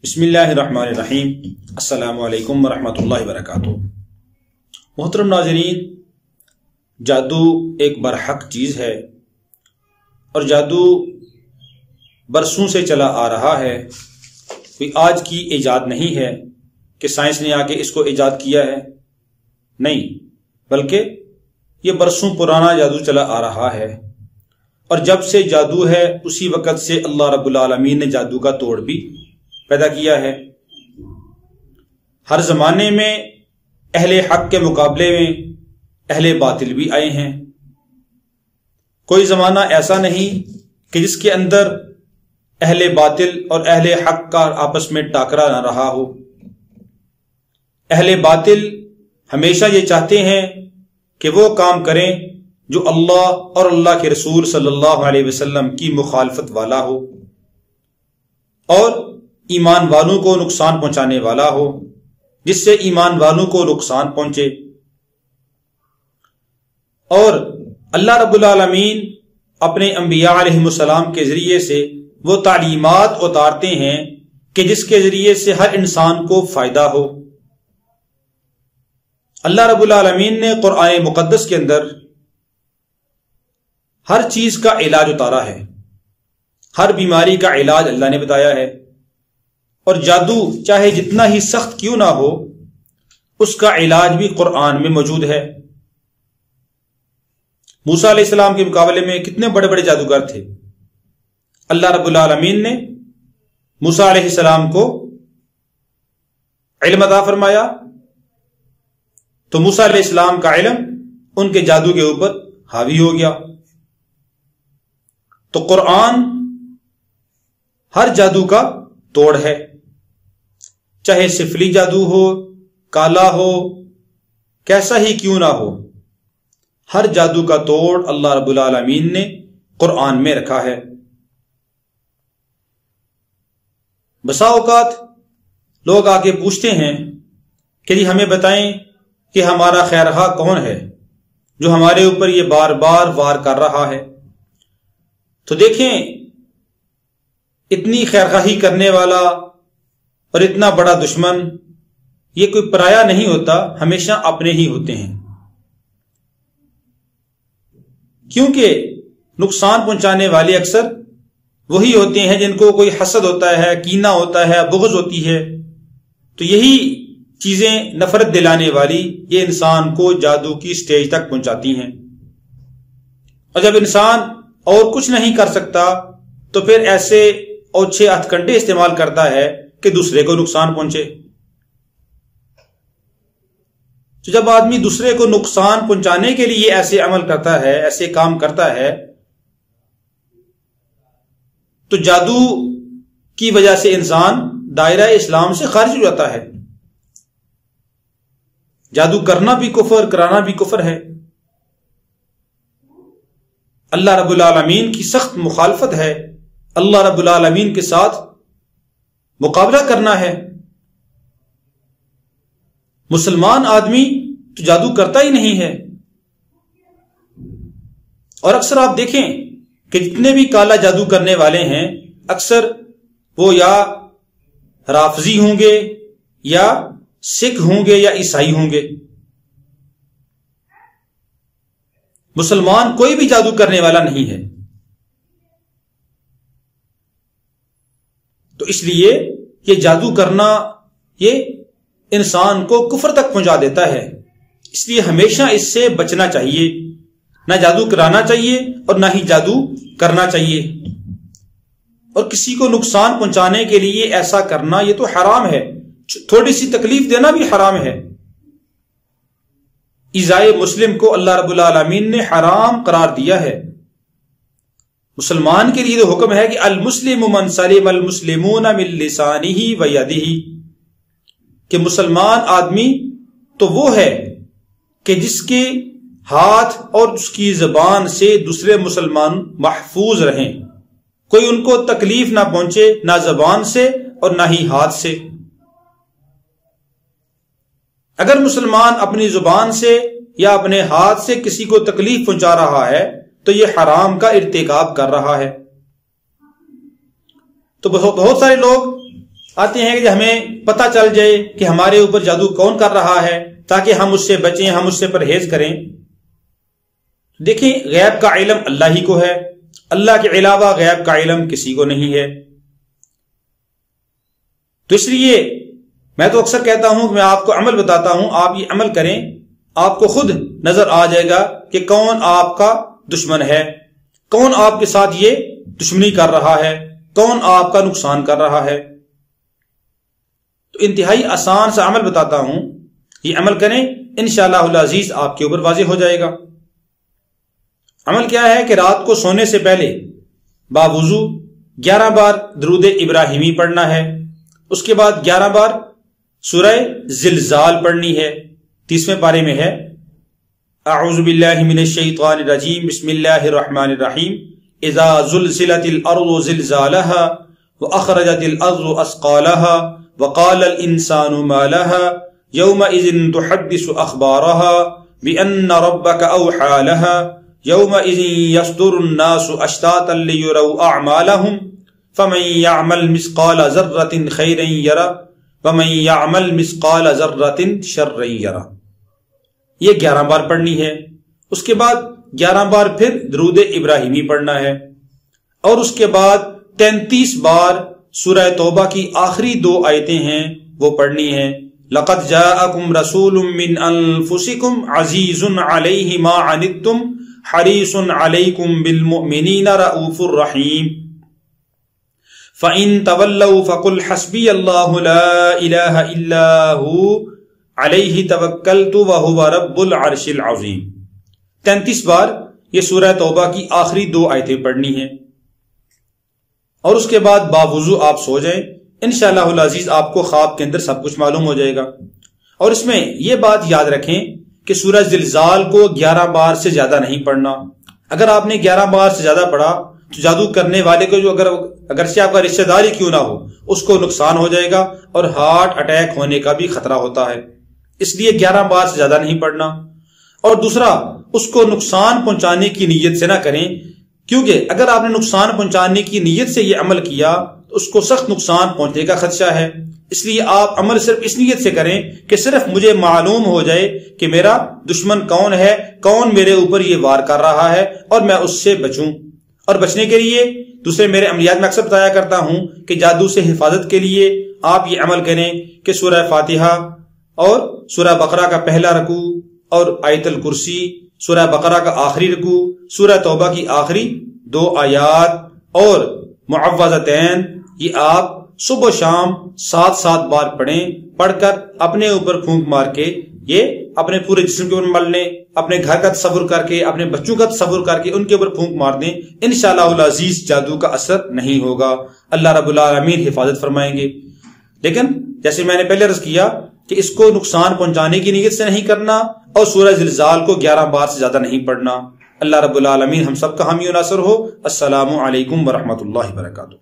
بسم اللہ الرحمن الرحیم۔ السلام علیکم ورحمۃ اللہ وبرکاتہ۔ محترم ناظرین، جادو ایک برحق چیز ہے اور جادو برسوں سے چلا آ رہا ہے، کوئی آج کی ایجاد نہیں ہے کہ سائنس نے آ کے اس کو ایجاد کیا ہے، نہیں، بلکہ یہ برسوں پرانا جادو چلا آ رہا ہے، اور جب سے جادو ہے اسی وقت سے اللہ رب العالمین نے جادو کا توڑ بھی پیدا کیا ہے۔ ہر زمانے میں اہل حق کے مقابلے میں اہل باطل بھی آئے ہیں۔ کوئی زمانہ ایسا نہیں کہ جس کے اندر اہل باطل اور اہل حق کا آپس میں ٹاکرا نہ رہا ہو۔ اہل باطل ہمیشہ یہ چاہتے ہیں کہ وہ کام کریں جو اللہ اور اللہ کے رسول صلی اللہ علیہ وسلم کی مخالفت والا ہو اور ایمان والوں کو نقصان پہنچانے والا ہو، جس سے ایمان والوں کو نقصان پہنچے۔ اور اللہ رب العالمین اپنے انبیاء علیہ السلام کے ذریعے سے وہ تعلیمات اتارتے ہیں کہ جس کے ذریعے سے ہر انسان کو فائدہ ہو۔ اللہ رب العالمین نے قرآن مقدس کے اندر ہر چیز کا علاج اتارا ہے، ہر بیماری کا علاج اللہ نے بتایا ہے، اور جادو چاہے جتنا ہی سخت کیوں نہ ہو اس کا علاج بھی قرآن میں موجود ہے۔ موسیٰ علیہ السلام کے مقابلے میں کتنے بڑے بڑے جادوگر تھے، اللہ رب العالمین نے موسیٰ علیہ السلام کو علم عطا فرمایا تو موسیٰ علیہ السلام کا علم ان کے جادو کے اوپر حاوی ہو گیا۔ تو قرآن ہر جادو کا توڑ ہے، چاہے سفلی جادو ہو، کالا ہو، کیسا ہی کیوں نہ ہو، ہر جادو کا توڑ اللہ رب العالمین نے قرآن میں رکھا ہے۔ بسا اوقات لوگ آ کے پوچھتے ہیں کہ جی ہمیں بتائیں کہ ہمارا خیرخواہ کون ہے جو ہمارے اوپر یہ بار بار وار کر رہا ہے۔ تو دیکھیں، اتنی خیرخواہی کرنے والا اور اتنا بڑا دشمن یہ کوئی پرایا نہیں ہوتا، ہمیشہ اپنے ہی ہوتے ہیں، کیونکہ نقصان پہنچانے والے اکثر وہی ہوتے ہیں جن کو کوئی حسد ہوتا ہے، کینہ ہوتا ہے، بغض ہوتی ہے۔ تو یہی چیزیں نفرت دلانے والی یہ انسان کو جادو کی سٹیج تک پہنچاتی ہیں، اور جب انسان اور کچھ نہیں کر سکتا تو پھر ایسے اوچھے ہتھ کنڈے استعمال کرتا ہے کہ دوسرے کو نقصان پہنچے۔ تو جب آدمی دوسرے کو نقصان پہنچانے کے لیے ایسے عمل کرتا ہے، ایسے کام کرتا ہے، تو جادو کی وجہ سے انسان دائرہ اسلام سے خارج ہو جاتا ہے۔ جادو کرنا بھی کفر، کرانا بھی کفر ہے۔ اللہ رب العالمین کی سخت مخالفت ہے، اللہ رب العالمین کے ساتھ مقابلہ کرنا ہے۔ مسلمان آدمی تو جادو کرتا ہی نہیں ہے، اور اکثر آپ دیکھیں کہ جتنے بھی کالا جادو کرنے والے ہیں اکثر وہ یا رافضی ہوں گے یا سکھ ہوں گے یا عیسائی ہوں گے۔ مسلمان کوئی بھی جادو کرنے والا نہیں ہے۔ تو اس لیے یہ جادو کرنا یہ انسان کو کفر تک پہنچا دیتا ہے، اس لیے ہمیشہ اس سے بچنا چاہیے، نہ جادو کرانا چاہیے اور نہ ہی جادو کرنا چاہیے۔ اور کسی کو نقصان پہنچانے کے لیے ایسا کرنا یہ تو حرام ہے، تھوڑی سی تکلیف دینا بھی حرام ہے۔ ایذائے مسلم کو اللہ رب العالمین نے حرام قرار دیا ہے۔ مسلمان کے لیے تو حکم ہے کہ المسلم من سلم المسلمون من لسانہ و یدہ، کہ مسلمان آدمی تو وہ ہے کہ جس کے ہاتھ اور اس کی زبان سے دوسرے مسلمان محفوظ رہیں، کوئی ان کو تکلیف نہ پہنچے، نہ زبان سے اور نہ ہی ہاتھ سے۔ اگر مسلمان اپنی زبان سے یا اپنے ہاتھ سے کسی کو تکلیف پہنچا رہا ہے تو یہ حرام کا ارتکاب کر رہا ہے۔ تو بہت سارے لوگ آتے ہیں کہ ہمیں پتہ چل جائے کہ ہمارے اوپر جادو کون کر رہا ہے تاکہ ہم اس سے بچیں، ہم اس سے پرہیز کریں۔ دیکھیں، غیب کا علم اللہ ہی کو ہے، اللہ کے علاوہ غیب کا علم کسی کو نہیں ہے۔ تو اس لیے میں تو اکثر کہتا ہوں کہ میں آپ کو عمل بتاتا ہوں، آپ یہ عمل کریں، آپ کو خود نظر آ جائے گا کہ کون آپ کا دشمن ہے، کون آپ کے ساتھ یہ دشمنی کر رہا ہے، کون آپ کا نقصان کر رہا ہے۔ تو انتہائی آسان سا عمل بتاتا ہوں، یہ عمل کریں، انشاءاللہ العزیز آپ کے اوپر واضح ہو جائے گا۔ عمل کیا ہے کہ رات کو سونے سے پہلے باوضو 11 بار درود ابراہیمی پڑھنا ہے، اس کے بعد 11 بار سورہ زلزال پڑھنی ہے۔ 30ویں پارے میں ہے، اعوذ باللہ من الشیطان الرجیم، بسم اللہ الرحمن الرحیم، اذا زلزلت الارض زلزالها واخرجت الارض اثقالها وقال الانسان ما لها يومئذ تحدث اخبارها بان ربك اوحى لها يومئذ يصدر الناس اشتاتا ليروا اعمالهم فمن يعمل مثقال ذرة خيرا يره ومن يعمل مثقال ذرة شرا يره۔ یہ 11 بار پڑھنی ہے، اس کے بعد 11 بار پھر درود ابراہیمی پڑھنا ہے، اور اس کے بعد 33 بار سورہ توبہ کی آخری 2 آیتیں ہیں وہ پڑھنی ہیں۔ لقد جاءکم رسول من انفسکم عزیز علیہ ما عنتم حریص علیکم بالمؤمنین رؤوف الرحیم فَإِن تَوَلَّوْا فَقُلْ حَسْبِيَ اللَّهُ لَا إِلَٰهَ إِلَّا هُوَ عَلَيْهِ تَوَكَّلْتُ وَهُوَ رَبُّ الْعَرْشِ الْعَظِيمِ۔ 33 بار یہ سورہ توبہ کی آخری 2 آیتیں پڑھنی ہیں، اور اس کے بعد باوضو آپ سو جائیں، انشاءاللہ العزیز آپ کو خواب کے اندر سب کچھ معلوم ہو جائے گا۔ اور اس میں یہ بات یاد رکھیں کہ سورہ زلزال کو 11 بار سے زیادہ نہیں پڑھنا۔ اگر آپ نے 11 بار سے زیادہ پڑھا تو جادو کرنے والے کو جو اگرچہ آپ کا رشتہ داری کیوں نہ ہو، اس کو نقصان ہو جائے گا اور ہارٹ اٹیک ہونے کا بھی خطرہ ہوتا ہے۔ اس لیے 11 بار سے زیادہ نہیں پڑھنا۔ اور دوسرا، اس کو نقصان پہنچانے کی نیت سے نہ کریں، کیونکہ اگر آپ نے نقصان پہنچانے کی نیت سے یہ عمل کیا تو اس کو سخت نقصان پہنچنے کا خدشہ ہے۔ اس لیے آپ عمل صرف اس نیت سے کریں کہ صرف مجھے معلوم ہو جائے کہ میرا دشمن کون ہے، کون میرے اوپر یہ وار کر رہا ہے، اور میں اس سے بچوں۔ اور بچنے کے لیے دوسرے میرے عملیات میں اکثر بتایا کرتا ہوں کہ جادو سے حفاظت کے لیے آپ یہ عمل کریں کہ سورہ فاتحہ اور سورہ بقرہ کا پہلا رکوع اور آیت الکرسی، سورہ بقرہ کا آخری رکوع، سورہ توبہ کی آخری 2 آیات اور معوذتین، یہ آپ صبح و شام 7 بار پڑھیں۔ پڑھ کر اپنے اوپر پھونک مار کے یہ اپنے پورے جسم کے اوپر مل لیں، اپنے گھر کا تصور کر کے، اپنے بچوں کا تصور کر کے ان کے اوپر پھونک مار دیں، انشاءاللہ العزیز جادو کا اثر نہیں ہوگا، اللہ رب العالمین حفاظت فرمائیں گے۔ لیکن جیسے میں نے پہلے عرض کیا کہ اس کو نقصان پہنچانے کی نیت سے نہیں کرنا، اور سورہ زلزال کو 11 بار سے زیادہ نہیں پڑھنا۔ اللہ رب العالمین ہم سب کا حامی و ناصر ہو۔ السلام علیکم ورحمۃ اللہ وبرکاتہ۔